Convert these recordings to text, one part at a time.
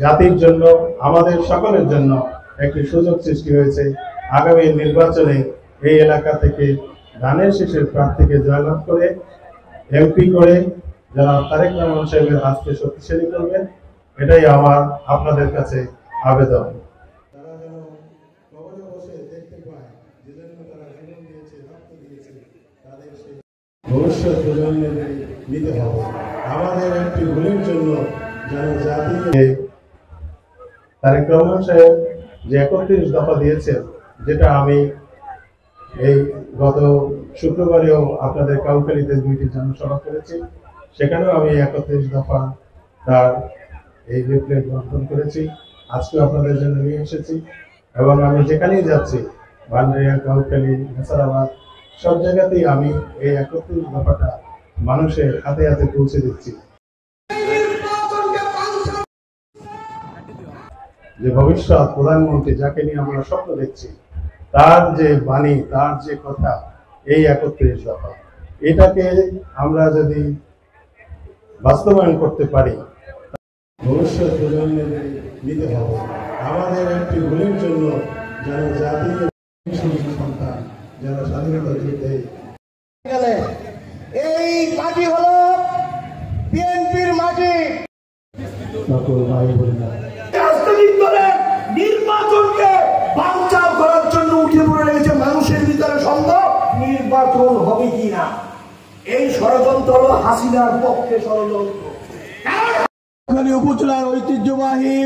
জাতির জন্য আমাদের সকলের জন্য একটি সুযোগ সৃষ্টি হয়েছে। আগামী নির্বাচনে এই এলাকা থেকে ধানের শীষের প্রার্থীকে জয়লাভ করে এমপি করে জনাব তারেক রহমান সাহেবের হাতকে শক্তিশালী করবেন, এটাই আমার আপনাদের কাছে আবেদন। ভবিষ্যৎ প্রজন্মের নিতে হবে। আমাদের একটি ভুলের জন্য যেন জাতি তারেক রহমান সাহেব যে 31 দফা দিয়েছেন, যেটা আমি এই গত শুক্রবারেও আপনাদের কাউখালীতে 2টি জনসভা করেছি, সেখানেও আমি 31 দফা তার এই লিফলেট বন্টন করেছি। আজকে আপনাদের জন্য নিয়ে এসেছি এবং আমি যেখানেই যাচ্ছি ভান্ডারিয়া, কাউখালী, নেসারাবাদ সব জায়গাতেই আমি এই 31 দফাটা মানুষের হাতে হাতে পৌঁছে দিচ্ছি। যে ভবিষ্যৎ প্রধানমন্ত্রী যাকে নিয়ে আমরা স্বপ্ন দেখছি, তার যে বাণী, তার যে কথা, এই 31 দফা, এটাকে আমরা যদি বাস্তবায়ন করতে পারি, ভবিষ্যৎ প্রজন্মের নিতে হবে। আমাদের একটি ভুলের জন্য যেন জাতীয় সন্তান যারা স্বাধীনতা যুদ্ধে এই মাটি হলো বিএনপির মাটি। সকল ভাই বোনেরা, রাজনৈতিক দলের নির্বাচনকে বানচাল করার জন্য উঠে পড়ে লেগেছে মানুষের ভিতরে সন্দেহ নির্বাচন হবে কিনা। এই ষড়যন্ত্র হলো হাসিনার পক্ষে ষড়যন্ত্র। উপজেলার ঐতিহ্যবাহী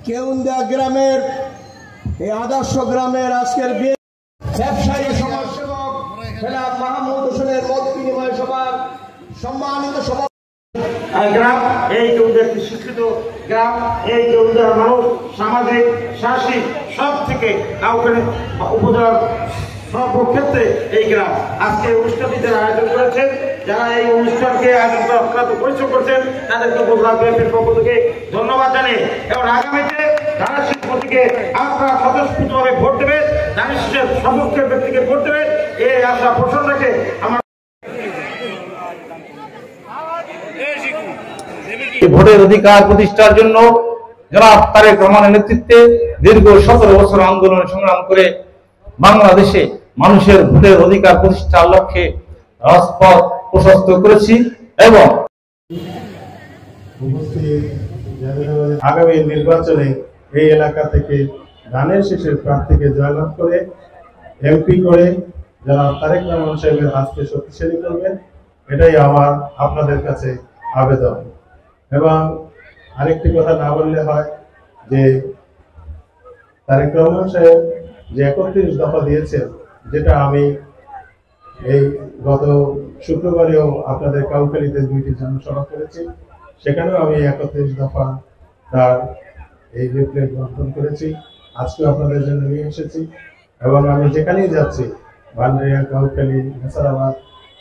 কেউন্দা গ্রামের এই আদর্শ গ্রামের আজকের ব্যবসায়ী সমাজসেবক জনাব মাহমুদ হোসেনের মত বিনিময় সভার সম্মানিত সভা গ্রাম, এই কেউদের একটি শিক্ষিত গ্রাম, এই কেউদের মানুষ সামাজিক, সাহসিক সব থেকে কাউকে উপজেলার সর্বক্ষেত্রে এই গ্রাম আজকে অনুষ্ঠানটিতে আয়োজন করেছেন। যারা এই অনুষ্ঠানকে আয়োজন করে অক্লান্ত পরিশ্রম করছেন তাদেরকে উপজেলা বিএনপির পক্ষ থেকে ধন্যবাদ জানিয়ে, এবং আগামীতে ধানের শীষ প্রতীকে আপনারা স্বতঃস্ফূর্তভাবে ভোট দেবেন, ধানের শীষের সপক্ষের ব্যক্তিকে ভোট দেবেন, এই আশা পোষণ রেখে আমার ভোটের অধিকার প্রতিষ্ঠার জন্য জনাব তারেক রহমানের নেতৃত্বে দীর্ঘ 17 বছর আন্দোলন সংগ্রাম করে বাংলাদেশে মানুষের ভোটের অধিকার প্রতিষ্ঠার লক্ষ্যে রাজপথ প্রশস্ত করেছি এবং আগামী নির্বাচনে এই এলাকা থেকে ধানের শীষের প্রার্থীকে জয়লাভ করে এমপি করে জনাব তারেক রহমান সাহেবের হাতকে শক্তিশালী করবেন, এটাই আমার আপনাদের কাছে আবেদন। এবং আরেকটি কথা না বললে হয় যে তারেক রহমান সাহেব যে 31 দফা দিয়েছেন, যেটা আমি এই গত শুক্রবারেও আপনাদের কাউখালীতে 2টি জনসভা করেছি, সেখানেও আমি 31 দফা তার এই লিফলেট বন্টন করেছি। আজকে আপনাদের জন্য নিয়ে এসেছি এবং আমি যেখানেই যাচ্ছি ভান্ডারিয়া, কাউখালী, নেসারাবাদ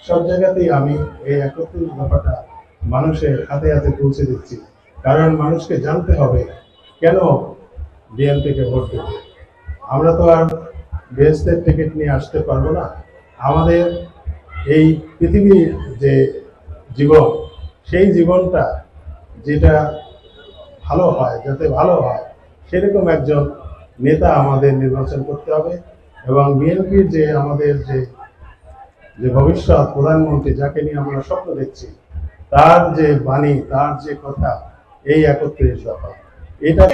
সব জায়গাতেই আমি এই 31 দফাটা মানুষের হাতে হাতে পৌঁছে দিচ্ছি। কারণ মানুষকে জানতে হবে কেন বিএনপিকে ভোট দেবে। আমরা তো আর বেহেশতের টিকিট নিয়ে আসতে পারবো না। আমাদের এই পৃথিবীর যে জীবন, সেই জীবনটা যেটা ভালো হয়, যাতে ভালো হয়, সেরকম একজন নেতা আমাদের নির্বাচন করতে হবে। এবং বিএনপির যে আমাদের যে ভবিষ্যৎ প্রধানমন্ত্রী যাকে নিয়ে আমরা স্বপ্ন দেখছি, তার যে বাণী, তার যে কথা, এই 31 দফা, এটা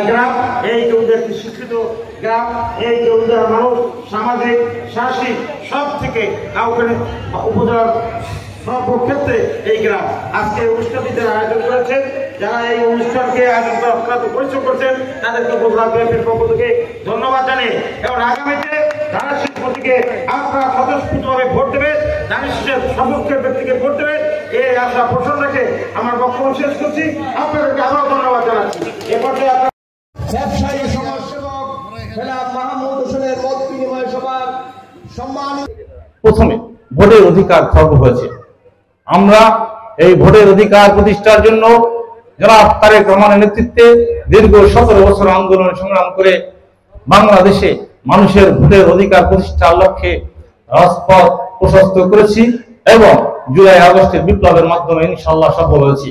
গ্রাম, এই কেউদের একটি শিক্ষিত গ্রাম, এই কেউদের মানুষ সামাজিক, সাহসিক সব থেকে কাউকে উপজেলার সর্বক্ষেত্রে এই গ্রাম আজকে অনুষ্ঠানটিতে আয়োজন করেছেন। যারা এই অনুষ্ঠানকে অক্লান্ত পরিশ্রম করছেন তাদেরকে বগুড়া বিএনপির পক্ষ থেকে ধন্যবাদ জানিয়ে এবং আগামীতে ধানের শীষ প্রতীকে আপনারা স্বতঃস্ফূর্তভাবে ভোট দেবেন, ধানের শীষের সপক্ষে ব্যক্তিকে ভোট দেবেন, এই আশা পোষণ রেখে আমার বক্তব্য শেষ করছি। আপনাদেরকে আবারও ধন্যবাদ জানাচ্ছি। এ পর্যায়ে ব্যবসায়ী সমাজসেবক জনাব মাহমুদ হোসেনের মত বিনিময় সভার সম্মানিত প্রথমে ভোটের অধিকার খর্ব হয়েছে। আমরা এই ভোটের অধিকার প্রতিষ্ঠার জন্য জনাব তারেক রহমানের নেতৃত্বে দীর্ঘ 17 বছর আন্দোলন সংগ্রাম করে বাংলাদেশে মানুষের ভোটের অধিকার প্রতিষ্ঠার লক্ষ্যে রাজপথ প্রশস্ত করেছি এবং জুলাই আগস্টের বিপ্লবের মাধ্যমে ইনশাআল্লাহ সফল হয়েছি।